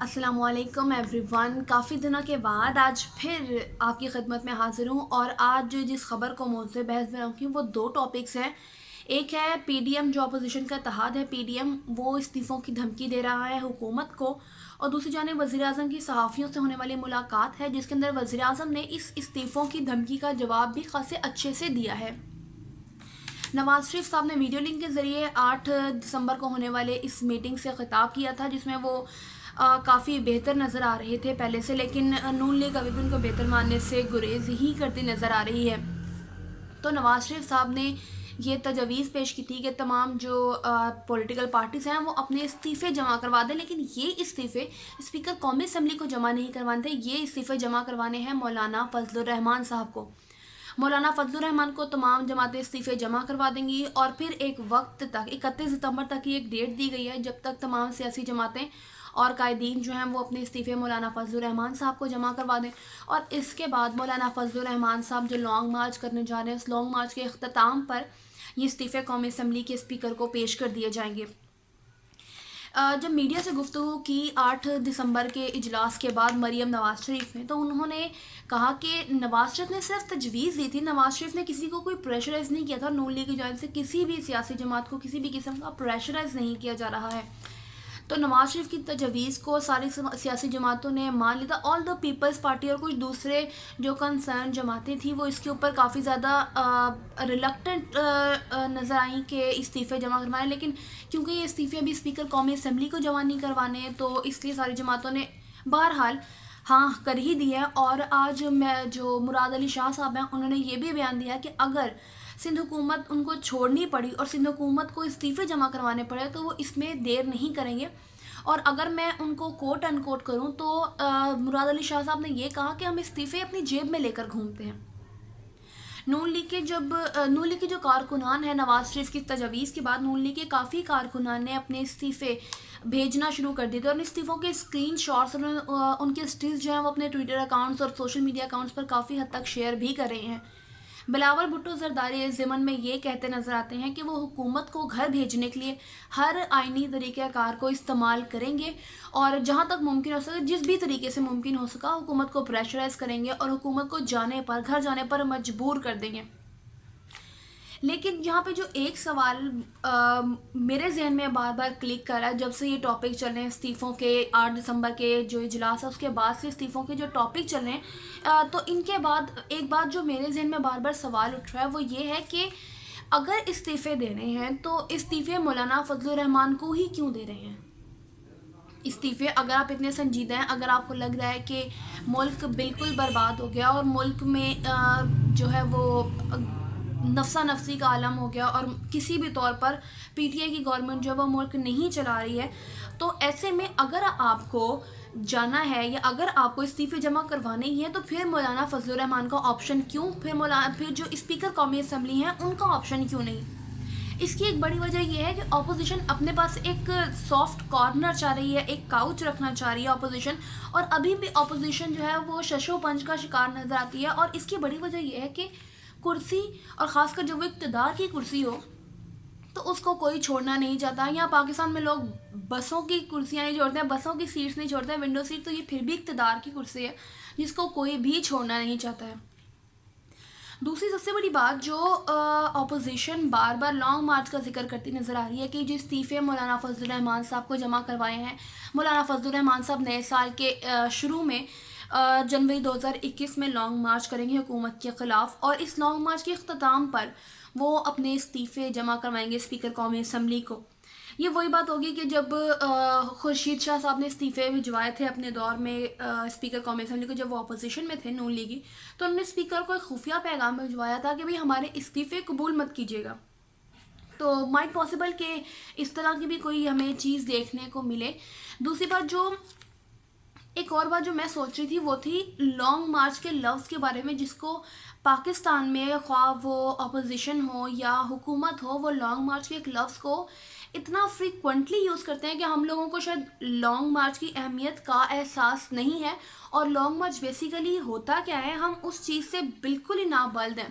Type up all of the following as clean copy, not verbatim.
السلام علیکم every one, کافی دنوں کے بعد آج پھر آپ کی خدمت میں حاضر ہوں، اور آج جس خبر کو موضوع بحث میں رکھی ہوں وہ دو ٹاپکس ہیں۔ ایک ہے پی ڈی ایم، جو اپوزیشن کا اتحاد ہے پی ڈی ایم، وہ استعفوں کی دھمکی دے رہا ہے حکومت کو، اور دوسری جانب وزیر اعظم کی صحافیوں سے ہونے والی ملاقات ہے جس کے اندر وزیر اعظم نے اس استعفوں کی دھمکی کا جواب بھی خاصے اچھے سے دیا ہے۔ نواز شریف صاحب نے ویڈیو لنک کے ذریعے 8 دسمبر کو ہونے والے اس میٹنگ سے خطاب کیا تھا، جس میں وہ کافی بہتر نظر آ رہے تھے پہلے سے، لیکن نون لیگ ابھی بھی ان کو بہتر ماننے سے گریز ہی کرتی نظر آ رہی ہے۔ تو نواز شریف صاحب نے یہ تجویز پیش کی تھی کہ تمام جو پولیٹیکل پارٹیز ہیں وہ اپنے استعفے جمع کروا دیں، لیکن یہ استعفے اسپیکر قومی اسمبلی کو جمع نہیں کروانے تھے، یہ استعفے جمع کروانے ہیں مولانا فضل الرحمان صاحب کو۔ مولانا فضل الرحمان کو تمام جماعتیں استعفے جمع کروا دیں گی، اور پھر ایک وقت تک 31 ستمبر تک کی ایک ڈیٹ دی گئی ہے جب تک تمام سیاسی جماعتیں اور قائدین جو ہیں وہ اپنے استعفے مولانا فضل الرحمان صاحب کو جمع کروا دیں، اور اس کے بعد مولانا فضل الرحمان صاحب جو لانگ مارچ کرنے جا رہے ہیں اس لانگ مارچ کے اختتام پر یہ استعفے قومی اسمبلی کے اسپیکر کو پیش کر دیے جائیں گے۔ جب میڈیا سے گفتگو کی 8 دسمبر کے اجلاس کے بعد مریم نواز شریف نے، تو انہوں نے کہا کہ نواز شریف نے صرف تجویز دی تھی، نواز شریف نے کسی کو کوئی پریشرائز نہیں کیا تھا، نون لیگ کی جانب سے کسی بھی سیاسی جماعت کو کسی بھی قسم کا پریشرائز نہیں کیا جا رہا ہے۔ تو نواز شریف کی تجویز کو ساری سیاسی جماعتوں نے مان لیا تھا، آل دا پیپلز پارٹی اور کچھ دوسرے جو کنسرن جماعتیں تھیں وہ اس کے اوپر کافی زیادہ ریلکٹنٹ نظر آئیں کہ استعفے جمع کروائیں، لیکن کیونکہ یہ استعفے ابھی اسپیکر قومی اسمبلی کو جمع نہیں کروانے، تو اس لیے ساری جماعتوں نے بہرحال ہاں کر ہی دی ہے۔ اور آج میں جو مراد علی شاہ صاحب ہیں انہوں نے یہ بھی بیان دیا کہ اگر سندھ حکومت ان کو چھوڑنی پڑی اور سندھ حکومت کو استعفے جمع کروانے پڑے تو وہ اس میں دیر نہیں کریں گے، اور اگر میں ان کو کوٹ ان کوٹ کروں تو مراد علی شاہ صاحب نے یہ کہا کہ ہم استعفے اپنی جیب میں لے کر گھومتے ہیں۔ نون لیگ کے جو کارکنان ہیں نواز شریف کی تجویز کے بعد نون لیگ کے کافی کارکنان نے اپنے استعفے بھیجنا شروع کر دیے تھے، اور استعفوں کے اسکرین شاٹس اور ان کے اسٹلز جو ہیں وہ اپنے ٹویٹر اکاؤنٹس اور سوشل میڈیا اکاؤنٹس پر کافی حد تک شیئر بھی کر رہے ہیں۔ بلاول بھٹو زرداری اس ضمن میں یہ کہتے نظر آتے ہیں کہ وہ حکومت کو گھر بھیجنے کے لیے ہر آئینی طریقہ کار کو استعمال کریں گے، اور جہاں تک ممکن ہو سکے جس بھی طریقے سے ممکن ہو سکا حکومت کو پریشرائز کریں گے اور حکومت کو گھر جانے پر مجبور کر دیں گے۔ لیکن یہاں پہ جو ایک سوال میرے ذہن میں بار بار کلک کر رہا ہے جب سے یہ ٹاپک چل رہے ہیں استعفوں کے، 8 دسمبر کے جو اجلاس ہے اس کے بعد سے استعفوں کے جو ٹاپک چل رہے ہیں، تو ان کے بعد ایک بات جو میرے ذہن میں بار بار سوال اٹھ رہا ہے وہ یہ ہے کہ اگر استعفے دینے ہیں تو استعفے مولانا فضل الرحمان کو ہی کیوں دے رہے ہیں؟ استعفے اگر آپ اتنے سنجیدہ ہیں، اگر آپ کو لگ رہا ہے کہ ملک بالکل برباد ہو گیا اور ملک میں جو ہے وہ نفسا نفسی کا عالم ہو گیا اور کسی بھی طور پر پی ٹی آئی کی گورنمنٹ جو ہے وہ ملک نہیں چلا رہی ہے، تو ایسے میں اگر آپ کو جانا ہے یا اگر آپ کو استعفے جمع کروانے ہی ہیں تو پھر مولانا فضل الرحمان کا آپشن کیوں، پھر جو اسپیکر قومی اسمبلی ہیں ان کا آپشن کیوں نہیں؟ اس کی ایک بڑی وجہ یہ ہے کہ اپوزیشن اپنے پاس ایک سافٹ کارنر چاہ رہی ہے، ایک کاؤچ رکھنا چاہ رہی ہے اپوزیشن، اور ابھی بھی اپوزیشن جو ہے وہ ششو پنج کا شکار نظر آتی ہے، اور اس کی بڑی وجہ یہ ہے کہ کرسی، اور خاص کر جب وہ اقتدار کی کرسی ہو تو اس کو کوئی چھوڑنا نہیں چاہتا۔ یہاں پاکستان میں لوگ بسوں کی کرسیاں نہیں چھوڑتے ہیں، بسوں کی سیٹس نہیں چھوڑتے ہیں، ونڈو سیٹ، تو یہ پھر بھی اقتدار کی کرسی ہے جس کو کوئی بھی چھوڑنا نہیں چاہتا ہے۔ دوسری سب سے بڑی بات جو اپوزیشن بار بار لانگ مارچ کا ذکر کرتی نظر آ رہی ہے کہ جو استعفے مولانا فضل الرحمان صاحب کو جمع کروائے ہیں، مولانا فضل الرحمان صاحب نئے سال کے شروع میں جنوری 2021 میں لانگ مارچ کریں گے حکومت کے خلاف، اور اس لانگ مارچ کے اختتام پر وہ اپنے استعفے جمع کروائیں گے اسپیکر قومی اسمبلی کو۔ یہ وہی بات ہوگی کہ جب خورشید شاہ صاحب نے استعفے بھجوائے تھے اپنے دور میں اسپیکر قومی اسمبلی کو، جب وہ اپوزیشن میں تھے نون لیگی، تو انہوں نے اسپیکر کو ایک خفیہ پیغام بھجوایا تھا کہ بھئی ہمارے استعفے قبول مت کیجیے گا۔ تو مائٹ پاسبل کہ اس طرح کی بھی کوئی ہمیں چیز دیکھنے کو ملے۔ دوسری بات ایک اور بات جو میں سوچ رہی تھی وہ تھی لانگ مارچ کے لفظ کے بارے میں، جس کو پاکستان میں خواہ وہ اپوزیشن ہو یا حکومت ہو، وہ لانگ مارچ کے ایک لفظ کو اتنا فریکوینٹلی یوز کرتے ہیں کہ ہم لوگوں کو شاید لانگ مارچ کی اہمیت کا احساس نہیں ہے، اور لانگ مارچ بیسیکلی ہوتا کیا ہے ہم اس چیز سے بالکل ہی نابلد ہیں۔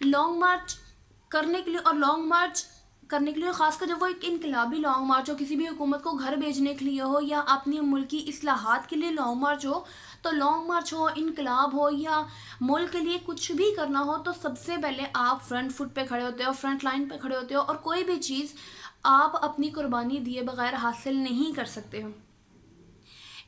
لانگ مارچ کرنے کے لیے اور لانگ مارچ کرنے کے لیے، خاص کر جب وہ ایک انقلابی لانگ مارچ ہو، کسی بھی حکومت کو گھر بھیجنے کے لیے ہو یا اپنی ملکی اصلاحات کے لیے لانگ مارچ ہو، تو لانگ مارچ ہو، انقلاب ہو یا ملک کے لیے کچھ بھی کرنا ہو، تو سب سے پہلے آپ فرنٹ فٹ پہ کھڑے ہوتے ہو، فرنٹ لائن پہ کھڑے ہوتے ہو، اور کوئی بھی چیز آپ اپنی قربانی دیے بغیر حاصل نہیں کر سکتے ہو۔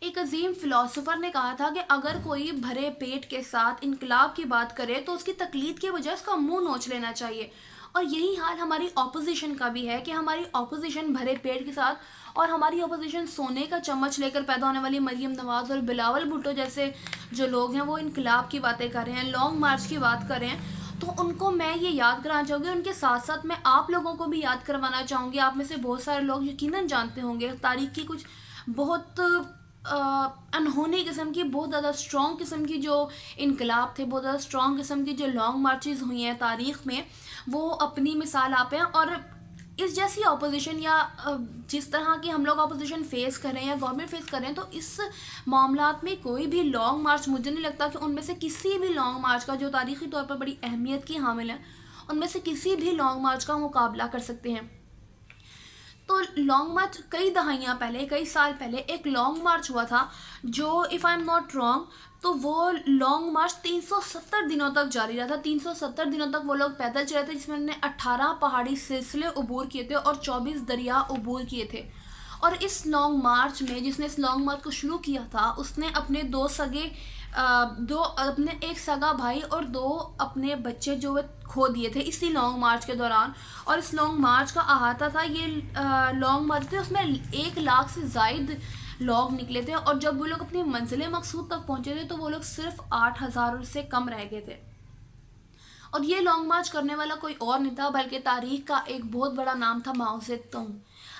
ایک عظیم فلاسفر نے کہا تھا کہ اگر کوئی بھرے پیٹ کے ساتھ انقلاب کی بات کرے تو اس کی تقلید کے بجائے اس کا منہ نوچ لینا چاہیے۔ اور یہی حال ہماری اپوزیشن کا بھی ہے کہ ہماری اپوزیشن بھرے پیٹ کے ساتھ، اور ہماری اپوزیشن سونے کا چمچ لے کر پیدا ہونے والی مریم نواز اور بلاول بھٹو جیسے جو لوگ ہیں وہ انقلاب کی باتیں کر رہے ہیں، لانگ مارچ کی بات کر رہے ہیں، تو ان کو میں یہ یاد کرانا چاہوں گی، ان کے ساتھ ساتھ میں آپ لوگوں کو بھی یاد کروانا چاہوں گی۔ آپ میں سے بہت سارے لوگ یقیناً جانتے ہوں گے تاریخ کی کچھ بہت انہونی قسم کی، بہت زیادہ اسٹرانگ قسم کی جو انقلاب تھے، بہت زیادہ اسٹرانگ قسم کی جو لانگ مارچز ہوئی ہیں تاریخ میں، وہ اپنی مثال آپ ہیں۔ اور اس جیسی اپوزیشن یا جس طرح کی ہم لوگ اپوزیشن فیس کر رہے ہیں یا گورنمنٹ فیس کر رہے ہیں، تو اس معاملات میں کوئی بھی لانگ مارچ، مجھے نہیں لگتا کہ ان میں سے کسی بھی لانگ مارچ کا جو تاریخی طور پر بڑی اہمیت کی حامل ہے، ان میں سے کسی بھی لانگ مارچ کا مقابلہ کر سکتے ہیں۔ تو لانگ مارچ کئی دہائیاں پہلے، کئی سال پہلے ایک لانگ مارچ ہوا تھا جو if I am not wrong تو وہ لانگ مارچ 370 دنوں تک جاری رہا تھا۔ 370 دنوں تک وہ لوگ پیدل چلے تھے، جس میں انہوں نے 18 پہاڑی سلسلے عبور کیے تھے اور 24 دریا عبور کیے تھے۔ اور اس لانگ مارچ میں جس نے اس لانگ مارچ کو شروع کیا تھا، اس نے اپنے اپنے ایک سگا بھائی اور 2 اپنے بچے جو وہ کھو دیے تھے اسی لانگ مارچ کے دوران۔ اور اس لانگ مارچ کا احاطہ تھا، یہ لانگ مارچ تھے، اس میں 1 لاکھ سے زائد لوگ نکلے تھے، اور جب وہ لوگ اپنی منزل مقصود تک پہنچے تھے تو وہ لوگ صرف 8,000 سے کم رہ گئے تھے۔ اور یہ لانگ مارچ کرنے والا کوئی اور نہیں تھا بلکہ تاریخ کا ایک بہت بڑا نام تھا، ماؤ زے تونگ۔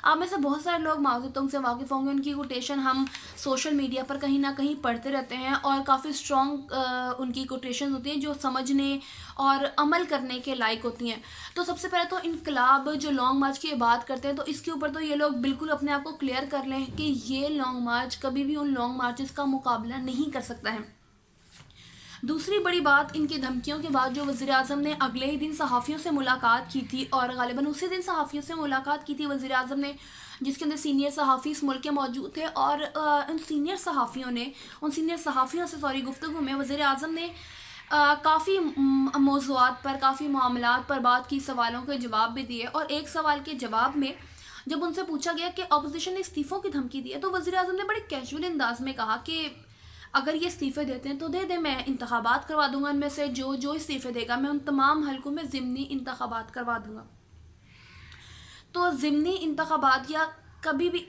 آپ میں سے بہت سارے لوگ ماؤ زے تونگ سے واقف ہوں گے، ان کی کوٹیشن ہم سوشل میڈیا پر کہیں نہ کہیں پڑھتے رہتے ہیں، اور کافی اسٹرانگ ان کی کوٹیشن ہوتی ہیں جو سمجھنے اور عمل کرنے کے لائق ہوتی ہیں۔ تو سب سے پہلے تو انقلاب جو لانگ مارچ کی بات کرتے ہیں، تو اس کے اوپر تو یہ لوگ بالکل اپنے آپ کو کلیئر کر لیں کہ یہ لانگ مارچ کبھی بھی ان لانگ مارچز کا مقابلہ نہیں کر سکتا ہے۔ دوسری بڑی بات، ان کی دھمکیوں کے بعد جو وزیر اعظم نے اگلے ہی دن صحافیوں سے ملاقات کی تھی، اور غالباً اسی دن صحافیوں سے ملاقات کی تھی وزیر اعظم نے، جس کے اندر سینئر صحافی اس ملک کے موجود تھے، اور ان سینئر صحافیوں سے گفتگو میں وزیر اعظم نے کافی موضوعات پر، کافی معاملات پر بات کی، سوالوں کے جواب بھی دیے۔ اور ایک سوال کے جواب میں جب ان سے پوچھا گیا کہ اپوزیشن نے استعفوں کی دھمکی دی ہے، تو وزیر اعظم نے بڑے کیجول انداز میں کہا کہ اگر یہ استعفے دیتے ہیں تو دے دیں، میں انتخابات کروا دوں گا، ان میں سے جو استعفے دے گا میں ان تمام حلقوں میں ضمنی انتخابات کروا دوں گا۔ تو ضمنی انتخابات یا کبھی بھی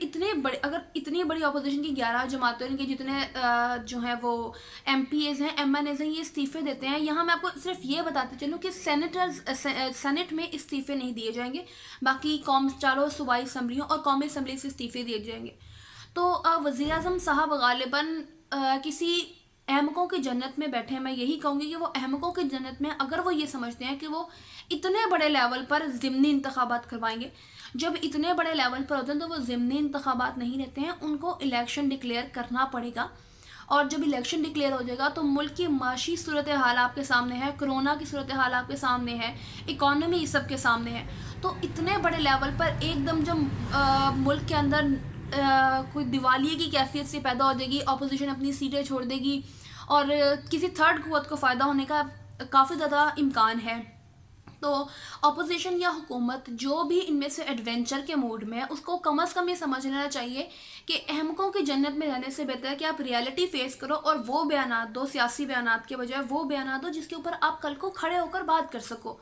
اگر اتنی بڑی اپوزیشن کی 11 جماعتیں، ان کے جتنے جو ہیں وہ ایم پی ایز ہیں، ایم این ایز ہیں، یہ استعفے دیتے ہیں۔ یہاں میں آپ کو صرف یہ بتاتے چلوں کہ سینٹ میں استعفے نہیں دیے جائیں گے، باقی چاروں صوبائی اسمبلیوں اور قومی اسمبلی سے استعفے دیے جائیں گے۔ تو وزیر اعظم صاحب غالباً کسی احمقوں کی جنت میں بیٹھے ہیں۔ میں یہی کہوں گی کہ وہ احمقوں کی جنت میں، اگر وہ یہ سمجھتے ہیں کہ وہ اتنے بڑے لیول پر ضمنی انتخابات کروائیں گے۔ جب اتنے بڑے لیول پر ہوتے ہیں تو وہ ضمنی انتخابات نہیں رہتے ہیں، ان کو الیکشن ڈکلیئر کرنا پڑے گا۔ اور جب الیکشن ڈکلیئر ہو جائے گا تو ملک کی معاشی صورتحال آپ کے سامنے ہے، کرونا کی صورتحال آپ کے سامنے ہے، اکانومی سب کے سامنے ہے۔ تو اتنے بڑے لیول پر ایک دم جب ملک کے اندر کوئی دیوالیے کی کیفیت سے پیدا ہو جائے گی، اپوزیشن اپنی سیٹیں چھوڑ دے گی، اور کسی تھرڈ قوت کو فائدہ ہونے کا کافی زیادہ امکان ہے۔ تو اپوزیشن یا حکومت جو بھی ان میں سے ایڈونچر کے موڈ میں ہے، اس کو کم از کم یہ سمجھ لینا چاہیے کہ احمقوں کی جنت میں رہنے سے بہتر ہے کہ آپ ریالٹی فیس کرو اور وہ بیانات دو، سیاسی بیانات کے بجائے وہ بیانات دو جس کے اوپر آپ کل کو کھڑے ہو کر بات کر سکو۔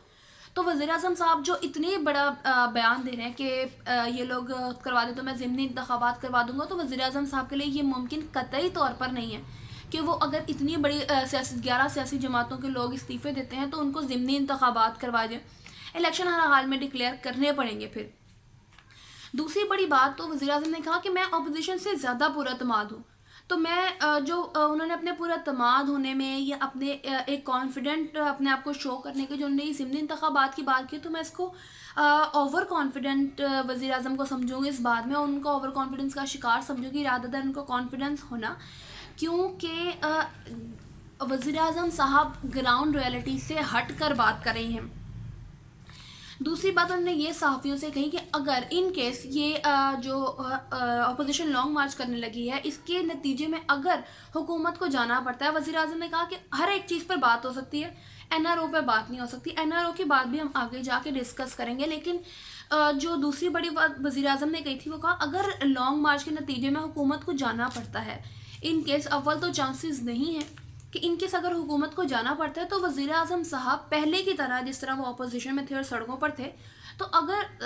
تو وزیر اعظم صاحب جو اتنی بڑا بیان دے رہے ہیں کہ یہ لوگ کروا دیں تو میں ضمنی انتخابات کروا دوں گا، تو وزیر اعظم صاحب کے لیے یہ ممکن قطعی طور پر نہیں ہے کہ وہ اگر اتنی بڑی 11 سیاسی جماعتوں کے لوگ استعفے دیتے ہیں تو ان کو ضمنی انتخابات کروا دیں۔ الیکشن ہر حال میں ڈکلیئر کرنے پڑیں گے۔ پھر دوسری بڑی بات، تو وزیر اعظم نے کہا کہ میں اپوزیشن سے زیادہ پراعتماد ہوں۔ تو میں انہوں نے اپنے پورا اعتماد ہونے میں یا اپنے ایک کانفیڈنٹ اپنے آپ کو شو کرنے کے جو انہوں نے ضمنی انتخابات کی بات کی، تو میں اس کو اوور کانفیڈنٹ وزیر اعظم کو سمجھوں گی اس بات میں، اور ان کو اوور کانفیڈنس کا شکار سمجھوں گی، رادر دین ان کو کانفیڈنس ہونا، کیونکہ وزیر اعظم صاحب گراؤنڈ ریالٹی سے ہٹ کر بات کر رہے ہیں۔ دوسری بات انہوں نے یہ صحافیوں سے کہی کہ اگر ان کیس یہ جو اپوزیشن لانگ مارچ کرنے لگی ہے، اس کے نتیجے میں اگر حکومت کو جانا پڑتا ہے، وزیر اعظم نے کہا کہ ہر ایک چیز پر بات ہو سکتی ہے، این آر او پہ بات نہیں ہو سکتی، این آر او کی بات بھی ہم آگے جا کے ڈسکس کریں گے، لیکن جو دوسری بڑی بات وزیر اعظم نے کہی تھی وہ کہا اگر لانگ مارچ کے نتیجے میں حکومت کو جانا پڑتا ہے، ان کیس اول تو چانسز نہیں ہے کہ ان کیس اگر حکومت کو جانا پڑتا ہے تو وزیر اعظم صاحب پہلے کی طرح جس طرح وہ اپوزیشن میں تھے اور سڑکوں پر تھے، تو اگر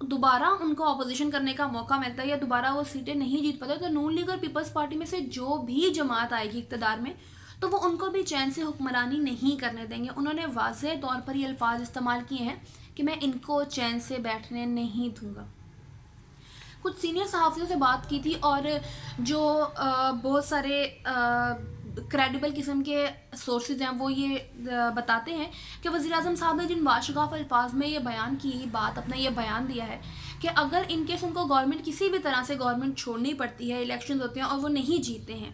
دوبارہ ان کو اپوزیشن کرنے کا موقع ملتا ہے یا دوبارہ وہ سیٹیں نہیں جیت پاتے، تو نون لیگ اور پیپلز پارٹی میں سے جو بھی جماعت آئے گی اقتدار میں تو وہ ان کو بھی چین سے حکمرانی نہیں کرنے دیں گے۔ انہوں نے واضح طور پر یہ الفاظ استعمال کیے ہیں کہ میں ان کو چین سے بیٹھنے نہیں دوں گا۔ کچھ سینئر صحافیوں سے بات کی تھی اور جو بہت سارے کریڈیبل قسم کے سورسز ہیں وہ یہ بتاتے ہیں کہ وزیر اعظم صاحب نے جن باشگاف الفاظ میں یہ بیان کی بات، اپنا یہ بیان دیا ہے کہ اگر ان کیس ان کو گورنمنٹ کسی بھی طرح سے گورنمنٹ چھوڑنی پڑتی ہے، الیکشنز ہوتے ہیں اور وہ نہیں جیتے ہیں،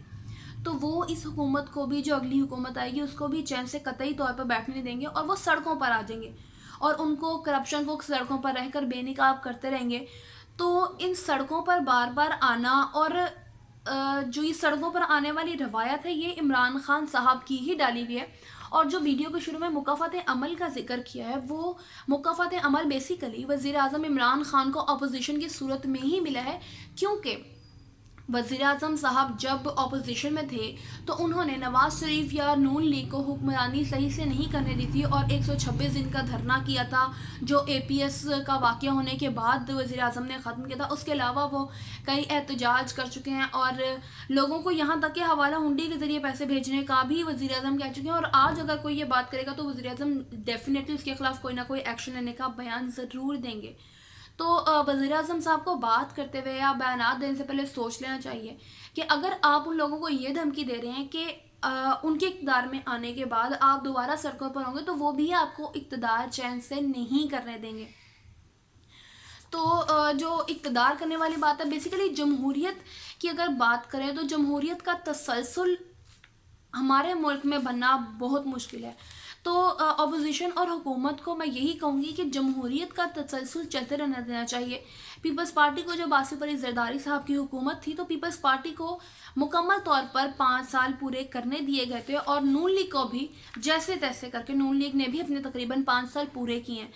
تو وہ اس حکومت کو بھی، جو اگلی حکومت آئے گی اس کو بھی چین سے قطعی طور پر بیٹھنے نہیں دیں گے اور وہ سڑکوں پر آ جائیں گے اور ان کو کرپشن کو سڑکوں پر رہ کر بے نقاب کرتے رہیں گے۔ تو ان سڑکوں پر بار بار آنا اور جو یہ سڑکوں پر آنے والی روایت ہے یہ عمران خان صاحب کی ہی ڈالی ہوئی ہے، اور جو ویڈیو کے شروع میں مکافات عمل کا ذکر کیا ہے وہ مکافات عمل بیسیکلی وزیر اعظم عمران خان کو اپوزیشن کی صورت میں ہی ملا ہے، کیونکہ وزیر اعظم صاحب جب اپوزیشن میں تھے تو انہوں نے نواز شریف یا نون لیگ کو حکمرانی صحیح سے نہیں کرنے دی تھی اور 126 دن کا دھرنا کیا تھا جو اے پی ایس کا واقعہ ہونے کے بعد وزیر اعظم نے ختم کیا تھا۔ اس کے علاوہ وہ کئی احتجاج کر چکے ہیں اور لوگوں کو یہاں تک کہ حوالہ ہنڈی کے ذریعے پیسے بھیجنے کا بھی وزیر اعظم کہہ چکے ہیں، اور آج اگر کوئی یہ بات کرے گا تو وزیر اعظم ڈیفینیٹلی اس کے خلاف کوئی نہ کوئی ایکشن لینے کا بیان ضرور دیں گے۔ تو وزیر اعظم صاحب کو بات کرتے ہوئے یا بیانات دینے سے پہلے سوچ لینا چاہیے کہ اگر آپ ان لوگوں کو یہ دھمکی دے رہے ہیں کہ ان کے اقتدار میں آنے کے بعد آپ دوبارہ سڑکوں پر ہوں گے تو وہ بھی آپ کو اقتدار چین سے نہیں کرنے دیں گے۔ تو جو اقتدار کرنے والی بات ہے بیسیکلی جمہوریت کی اگر بات کریں تو جمہوریت کا تسلسل ہمارے ملک میں بننا بہت مشکل ہے۔ تو اپوزیشن اور حکومت کو میں یہی کہوں گی کہ جمہوریت کا تسلسل چلتے رہنا دینا چاہیے۔ پیپلز پارٹی کو جب آصف علی زرداری صاحب کی حکومت تھی تو پیپلز پارٹی کو مکمل طور پر 5 سال پورے کرنے دیے گئے تھے، اور نون لیگ کو بھی جیسے تیسے کر کے نون لیگ نے بھی اپنے تقریباً 5 سال پورے کیے ہیں۔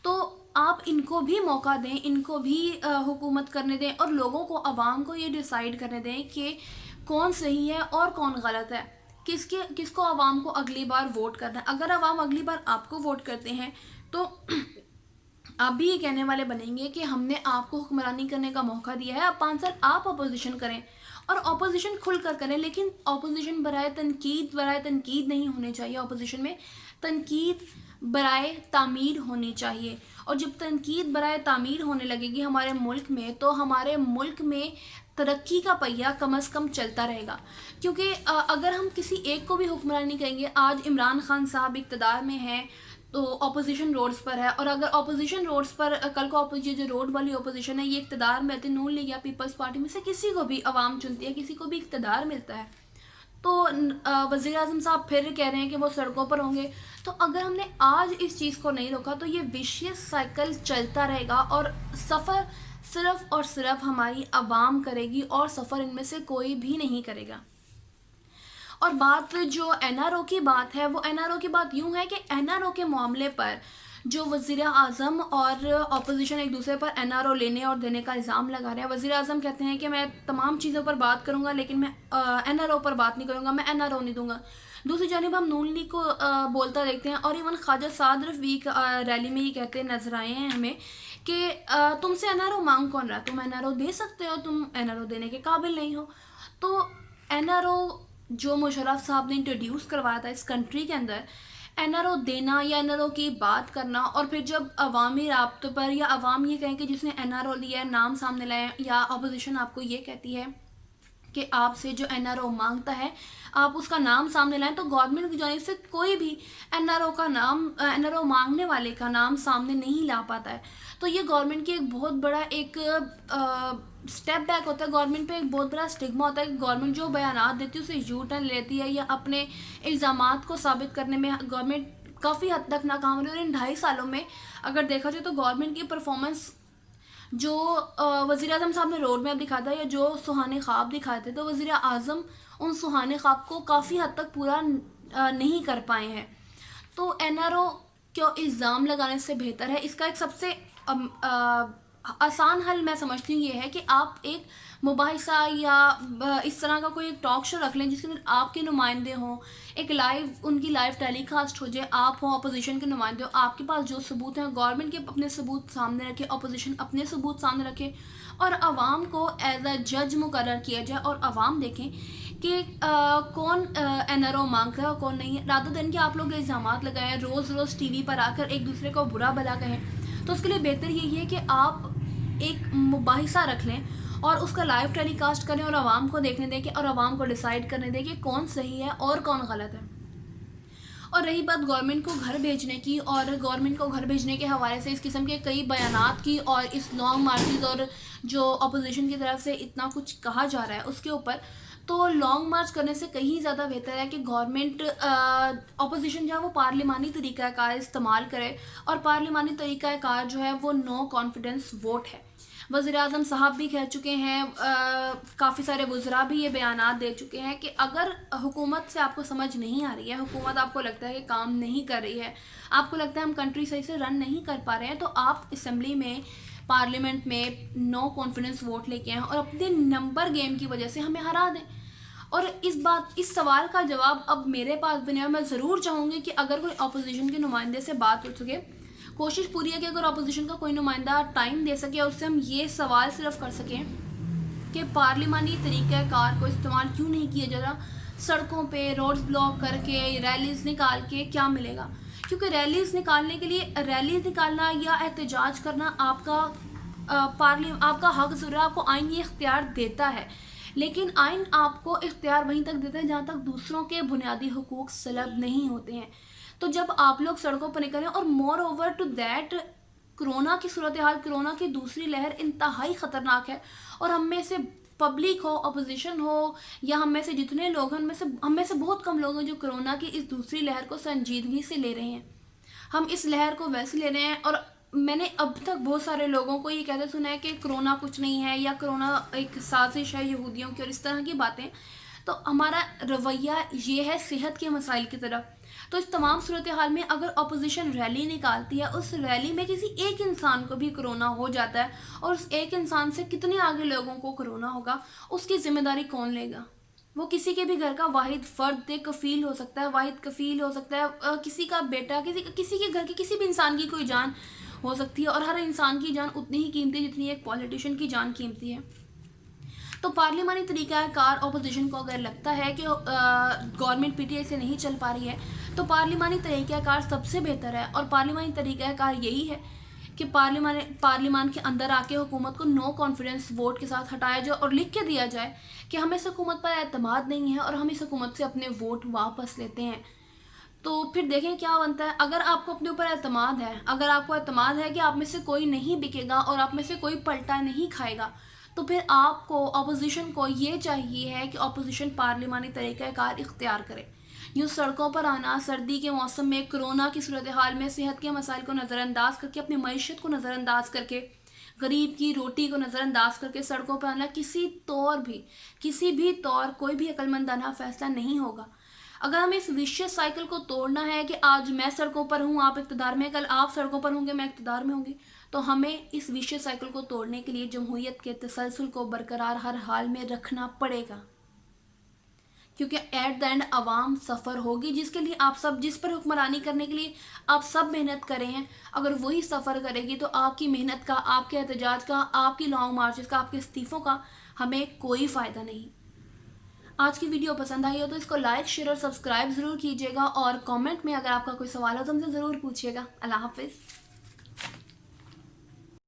تو آپ ان کو بھی موقع دیں، ان کو بھی حکومت کرنے دیں اور لوگوں کو، عوام کو یہ ڈیسائیڈ کرنے دیں کہ کون صحیح ہے اور کون غلط ہے، کس کو عوام کو اگلی بار ووٹ کرنا ہے۔ اگر عوام اگلی بار آپ کو ووٹ کرتے ہیں تو آپ بھی یہ کہنے والے بنیں گے کہ ہم نے آپ کو حکمرانی کرنے کا موقع دیا ہے، اب 5 سال آپ اپوزیشن کریں، اور اپوزیشن کھل کر کریں، لیکن اپوزیشن برائے تنقید نہیں ہونی چاہیے۔ اپوزیشن میں تنقید برائے تعمیر ہونی چاہیے، اور جب تنقید برائے تعمیر ہونے لگے گی ہمارے ملک میں تو ہمارے ملک میں ترقی کا پہیہ کم از کم چلتا رہے گا۔ کیونکہ اگر ہم کسی ایک کو بھی حکمرانی کریں گے، آج عمران خان صاحب اقتدار میں ہیں تو اپوزیشن روڈز پر ہے، اور اگر اپوزیشن روڈز پر کل کو یہ جو روڈ والی اپوزیشن ہے یہ اقتدار میں آتی ہے، نون لیگ یا پیپلز پارٹی میں سے کسی کو بھی عوام چنتی ہے، کسی کو بھی اقتدار ملتا ہے، تو وزیر اعظم صاحب پھر کہہ رہے ہیں کہ وہ سڑکوں پر ہوں گے۔ تو اگر ہم نے آج اس چیز کو نہیں روکا تو یہ ویشیس سائیکل چلتا رہے گا، اور سفر صرف اور صرف ہماری عوام کرے گی، اور سفر ان میں سے کوئی بھی نہیں کرے گا۔ اور بات جو این آر او کی بات ہے، وہ این آر او کی بات یوں ہے کہ این آر او کے معاملے پر جو وزیر اعظم اور اپوزیشن ایک دوسرے پر این آر او لینے اور دینے کا الزام لگا رہے ہیں۔ وزیر اعظم کہتے ہیں کہ میں تمام چیزوں پر بات کروں گا لیکن میں این آر او پر بات نہیں کروں گا، میں این آر او نہیں دوں گا۔ دوسری جانب ہم نون لیگ کو بولتا دیکھتے ہیں، اور ایون خواجہ سعد رفیع ریلی میں یہ کہتے نظر آئے ہیں ہمیں کہ تم سے این آر او مانگ کون رہا، تم این آر او دے سکتے ہو، تم این آر او دینے کے قابل نہیں ہو۔ تو این آر او جو مشرف صاحب نے انٹروڈیوس کروایا تھا اس کنٹری کے اندر، این آر او دینا یا این آر او کی بات کرنا، اور پھر جب عوامی رابطوں پر یا عوام یہ کہیں کہ جس نے این آر او لیا ہے نام سامنے لائے، یا اپوزیشن آپ کو یہ کہتی ہے کہ آپ سے جو این آر او مانگتا ہے آپ اس کا نام سامنے لائیں، تو گورنمنٹ کی جانب سے کوئی بھی این آر او مانگنے والے کا نام سامنے نہیں لا پاتا ہے۔ تو یہ گورنمنٹ کی ایک بہت بڑا ایک سٹیپ بیک ہوتا ہے، گورنمنٹ پہ ایک بہت بڑا سٹگما ہوتا ہے کہ گورنمنٹ جو بیانات دیتی ہے اسے یو ٹرن لیتی ہے، یا اپنے الزامات کو ثابت کرنے میں گورنمنٹ کافی حد تک ناکام رہی، اور ان 2.5 سالوں میں اگر دیکھا جائے تو گورنمنٹ کی پرفارمنس جو وزیر اعظم صاحب نے روڈ میپ دکھایا تھا یا جو سہانے خواب دکھائے تھے، تو وزیر اعظم ان سہانے خواب کو کافی حد تک پورا نہیں کر پائے ہیں. تو این آر او کو الزام لگانے سے بہتر ہے، اس کا ایک سب سے آسان حل میں سمجھتی ہوں یہ ہے کہ آپ ایک مباحثہ یا اس طرح کا کوئی ایک ٹاک شو رکھ لیں جس کے اندر آپ کے نمائندے ہوں، ایک لائیو ان کی لائیو ٹیلی کاسٹ ہو جائے، آپ ہوں اپوزیشن کے نمائندے ہوں، آپ کے پاس جو ثبوت ہیں گورنمنٹ کے اپنے ثبوت سامنے رکھے، اپوزیشن اپنے ثبوت سامنے رکھے، اور عوام کو ایز اے جج مقرر کیا جائے اور عوام دیکھیں کہ کون این آر او مانگ رہا ہے اور کون نہیں ہے. رات دن کے آپ لوگ الزامات لگائیں، روز روز ٹی وی پر آ کر ایک دوسرے کو برا بھلا کہیں، تو اس کے لیے بہتر یہی ہے کہ آپ ایک مباحثہ رکھ لیں اور اس کا لائیو ٹیلی کاسٹ کریں اور عوام کو دیکھنے دیں کہ اور عوام کو ڈیسائیڈ کرنے دیں کہ کون صحیح ہے اور کون غلط ہے. اور رہی بات گورنمنٹ کو گھر بھیجنے کی، اور گورنمنٹ کو گھر بھیجنے کے حوالے سے اس قسم کے کئی بیانات کی اور اس لانگ مارچز اور جو اپوزیشن کی طرف سے اتنا کچھ کہا جا رہا ہے اس کے اوپر، تو لانگ مارچ کرنے سے کہیں زیادہ بہتر ہے کہ گورنمنٹ اپوزیشن جو ہے وہ پارلیمانی طریقہ کار استعمال کرے، اور پارلیمانی طریقہ کار جو ہے وہ نو کانفیڈنس ووٹ ہے. وزیر اعظم صاحب بھی کہہ چکے ہیں، کافی سارے وزراء بھی یہ بیانات دے چکے ہیں کہ اگر حکومت سے آپ کو سمجھ نہیں آ رہی ہے، حکومت آپ کو لگتا ہے کہ کام نہیں کر رہی ہے، آپ کو لگتا ہے ہم کنٹری صحیح سے رن نہیں کر پا رہے ہیں، تو آپ اسمبلی میں پارلیمنٹ میں نو کانفیڈنس ووٹ لے کے آئیں اور اپنے نمبر گیم کی وجہ سے ہمیں ہرا دیں. اور اس سوال کا جواب اب میرے پاس بھی نہیں ہے. میں ضرور چاہوں گی کہ اگر کوئی اپوزیشن کے نمائندے سے بات ہو سکے، کوشش پوری ہے کہ اگر اپوزیشن کا کوئی نمائندہ ٹائم دے سکے اور اس سے ہم یہ سوال صرف کر سکیں کہ پارلیمانی طریقہ کار کو استعمال کیوں نہیں کیا جا رہا، سڑکوں پہ روڈز بلاک کر کے ریلیز نکال کے کیا ملے گا. کیونکہ ریلیز نکالنے کے لیے ریلیز نکالنا یا احتجاج کرنا آپ کا حق ضرور ہے، آپ کو آئین یہ اختیار دیتا ہے، لیکن آئین آپ کو اختیار وہیں تک دیتا ہے جہاں تک دوسروں کے بنیادی حقوق سلب نہیں ہوتے ہیں. تو جب آپ لوگ سڑکوں پر نکلیں، اور moreover to that corona کی صورتحال، کرونا کی دوسری لہر انتہائی خطرناک ہے، اور ہم میں سے پبلک ہو، اپوزیشن ہو، یا ہم میں سے جتنے لوگ ہیں ہم میں سے بہت کم لوگ ہیں جو کرونا کی اس دوسری لہر کو سنجیدگی سے لے رہے ہیں. ہم اس لہر کو ویسے لے رہے ہیں، اور میں نے اب تک بہت سارے لوگوں کو یہ کہتے سنا ہے کہ کرونا کچھ نہیں ہے، یا کرونا ایک سازش ہے یہودیوں کی، اور اس طرح کی باتیں. تو ہمارا رویہ یہ ہے صحت کے مسائل کی طرف. تو اس تمام صورتحال میں اگر اپوزیشن ریلی نکالتی ہے، اس ریلی میں کسی ایک انسان کو بھی کرونا ہو جاتا ہے، اور اس ایک انسان سے کتنے آگے لوگوں کو کرونا ہوگا، اس کی ذمہ داری کون لے گا؟ وہ کسی کے بھی گھر کا واحد فرد کفیل ہو سکتا ہے، واحد کفیل ہو سکتا ہے، کسی کا بیٹا، کسی کے گھر کے کسی بھی انسان کی کوئی جان ہو سکتی ہے، اور ہر انسان کی جان اتنی ہی قیمتی جتنی ایک پولیٹیشین کی جان قیمتی ہے. تو پارلیمانی طریقہ کار اپوزیشن کو اگر لگتا ہے کہ گورنمنٹ پی ٹی آئی سے نہیں چل پا رہی ہے، تو پارلیمانی طریقہ کار سب سے بہتر ہے، اور پارلیمانی طریقہ کار یہی ہے کہ پارلیمان کے اندر آ کے حکومت کو نو کانفیڈنس ووٹ کے ساتھ ہٹایا جائے اور لکھ کے دیا جائے کہ ہمیں اس حکومت پر اعتماد نہیں ہے اور ہم اس حکومت سے اپنے ووٹ واپس لیتے ہیں. تو پھر دیکھیں کیا بنتا ہے. اگر آپ کو اپنے اوپر اعتماد ہے، اگر آپ کو اعتماد ہے کہ آپ میں سے کوئی نہیں بکے گا اور آپ میں سے کوئی پلٹا نہیں کھائے گا، تو پھر آپ کو اپوزیشن کو یہ چاہیے ہے کہ اپوزیشن پارلیمانی طریقہ کار اختیار کرے. یوں سڑکوں پر آنا، سردی کے موسم میں، کرونا کی صورتحال میں، صحت کے مسائل کو نظر انداز کر کے، اپنی معیشت کو نظر انداز کر کے، غریب کی روٹی کو نظر انداز کر کے سڑکوں پر آنا کسی بھی طور کوئی بھی عقل مندانہ فیصلہ نہیں ہوگا. اگر ہمیں اس ویشیس سائیکل کو توڑنا ہے کہ آج میں سڑکوں پر ہوں، آپ اقتدار میں، کل آپ سڑکوں پر ہوں گے، میں اقتدار میں ہوں گی، تو ہمیں اس ویشیس سائیکل کو توڑنے کے لیے جمہوریت کے تسلسل کو برقرار ہر حال میں رکھنا پڑے گا. کیونکہ ایٹ دا اینڈ عوام سفر ہوگی جس پر حکمرانی کرنے کے لیے آپ سب محنت کرے ہیں. اگر وہی سفر کرے گی تو آپ کی محنت کا، آپ کے احتجاج کا، آپ کی لانگ مارچز کا، آپ کے استعفوں کا ہمیں کوئی فائدہ نہیں. آج کی ویڈیو پسند آئی ہو تو اس کو لائک، شیئر اور سبسکرائب ضرور کیجیے گا، اور کامنٹ میں اگر آپ کا کوئی سوال ہو تو ہم سے ضرور پوچھیے گا. اللہ حافظ.